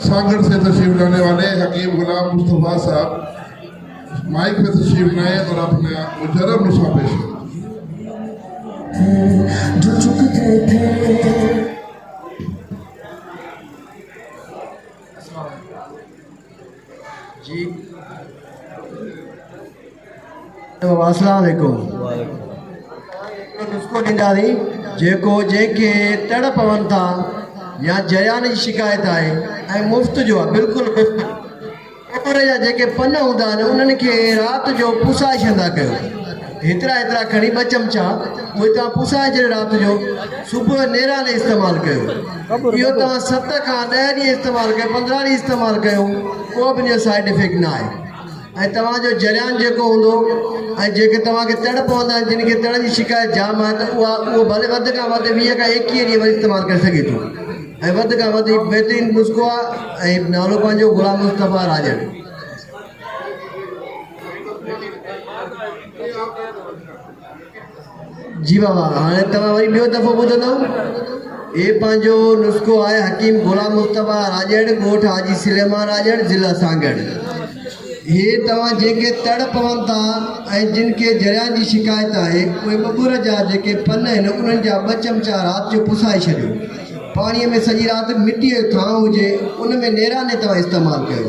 सागर से तशरीफ लाने वाले हकीम गुलाम मुस्तफ़ा साहब माइक पे तशरीफ लाए और अपना मुजर्रब नुस्खा पेश करें। जो चुकते थे जी अस्सलाम वालेकुम। नुस्खो ॾींदासीं जेको जंहिंखे तड़ पवनि था या जरियान जी शिकायत आहे ऐं मुफ़्त जो आहे, बिल्कुलु मुफ़्त। कपिड़े जा जेके पन हूंदा आहिनि उन्हनि खे राति जो पुसाए छॾंदा कयो, हेतिरा खणी 2 चमचा उहे तव्हां पुसाए छॾियो राति जो, सुबुह नेराने इस्तेमालु कयो। इहो तव्हां 7 खां 10 ॾींहं इस्तेमालु कयो, 15 ॾींहं इस्तेमालु कयो, को बि इनजो साइड इफेक्ट न आहे। ऐं तव्हांजो जरियान जेको हूंदो ऐं जेके तव्हांखे तड़ पवंदा आहिनि, जिन खे तड़ जी शिकायत जाम आहे, त उहो भले वधि खां वधि 20 खां 21 ॾींहं वरी इस्तेमालु करे सघे थो। ऐं वधि खां वधि बहितरीनु नुस्ख़ो आहे ऐं नालो पंहिंजो गुलाम मुस्तफ़ा राजड़। जी बाबा, हाणे तव्हां वरी ॿियो दफ़ो ॿुधंदव। इहे पंहिंजो नुस्ख़ो आहे हकीम गुलाम मुस्तफ़ा राजड़, ॻोठ हाजी सुलेमान राजड़, ज़िला सागर। हे तव्हां जेके तड़ पवनि था ऐं जिन खे जरियान जी शिकायत आहे, उहे बबूर जा जेके पन आहिनि उन्हनि जा 2 चमचा राति जो पुसाए छॾियो, पाणीअ में सॼी राति मिटीअ जो थांव हुजे उन में नेराने तव्हां इस्तेमालु कयो।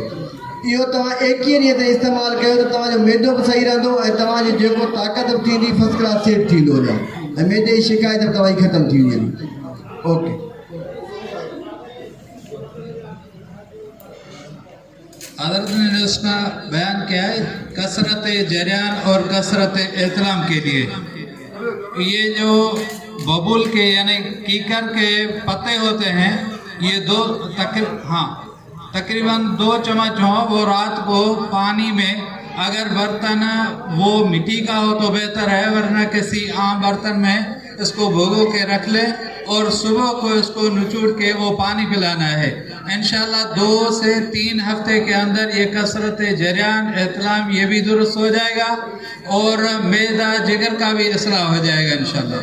इहो तव्हां 21 ॾींहं ताईं इस्तेमालु कयो त तव्हांजो मैदो बि सही रहंदो ऐं तव्हांजो जेको ताक़त बि थींदी फर्स्ट क्लास सेट थींदो वञे ऐं मैदे जी शिकायत बि तव्हांजी ख़तमु थी वेंदी। ओके। हज़रत ने नुस्खा बयान किया है कसरत जरियान और कसरत एहतलाम के लिए। ये जो बबूल के यानी कीकर के पत्ते होते हैं, ये तकरीबन 2 चम्मच हो, वो रात को पानी में, अगर बर्तन वो मिट्टी का हो तो बेहतर है, वरना किसी आम बर्तन में इसको भिगो के रख ले और सुबह को इसको निचोड़ के वो पानी पिलाना है। इंशाल्लाह 2 से 3 हफ्ते के अंदर ये कसरत जरियान एहतलाम ये भी दुरुस्त हो जाएगा और मैदा जिगर का भी इस्लाह हो जाएगा इंशाल्लाह।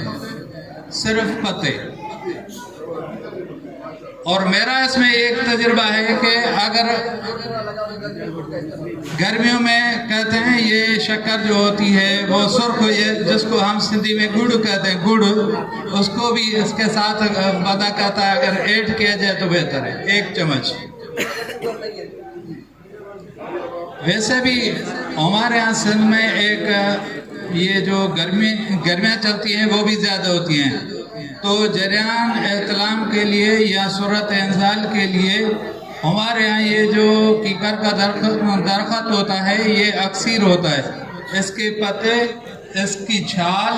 सिर्फ पत्ते। और मेरा इसमें एक तजुर्बा है कि अगर गर्मियों में कहते हैं ये शक्कर जो होती है वो सुर्ख, ये जिसको हम सिंधी में गुड़ कहते हैं, गुड़, उसको भी इसके साथ बदा कहता है, अगर ऐड किया जाए तो बेहतर है, 1 चम्मच। वैसे भी हमारे यहाँ सिंध में एक ये जो गर्मियाँ चलती हैं वो भी ज़्यादा होती हैं, तो जरियान एहतलाम के लिए या सूरत इंजाल के लिए हमारे यहाँ ये जो कीकर का दरख्त होता है ये अक्सर होता है। इसके पत्ते, इसकी छाल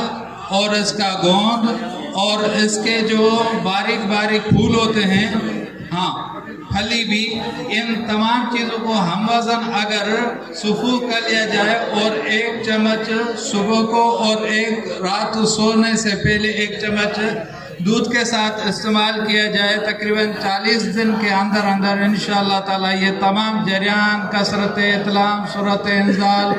और इसका गोंद और इसके जो बारीक बारीक फूल होते हैं, हाँ फली भी, इन तमाम चीज़ों को हम वज़न अगर सुबह कर लिया जाए और 1 चम्मच सुबह को और 1 रात सोने से पहले 1 चम्मच दूध के साथ इस्तेमाल किया जाए, तकरीबन 40 दिन के अंदर अंदर इंशाअल्लाह ताला ये तमाम जरियान, कसरत एहतलाम, सूरत इंजाल,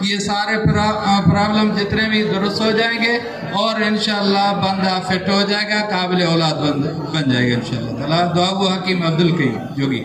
ये सारे प्रॉब्लम जितने भी दुरुस्त हो जाएंगे और इंशाअल्लाह बंदा फिट हो जाएगा, काबिल औलाद बन जाएगा इंशाअल्लाह ताला। दुआ गो हकीम अब्दुल कई जोगी।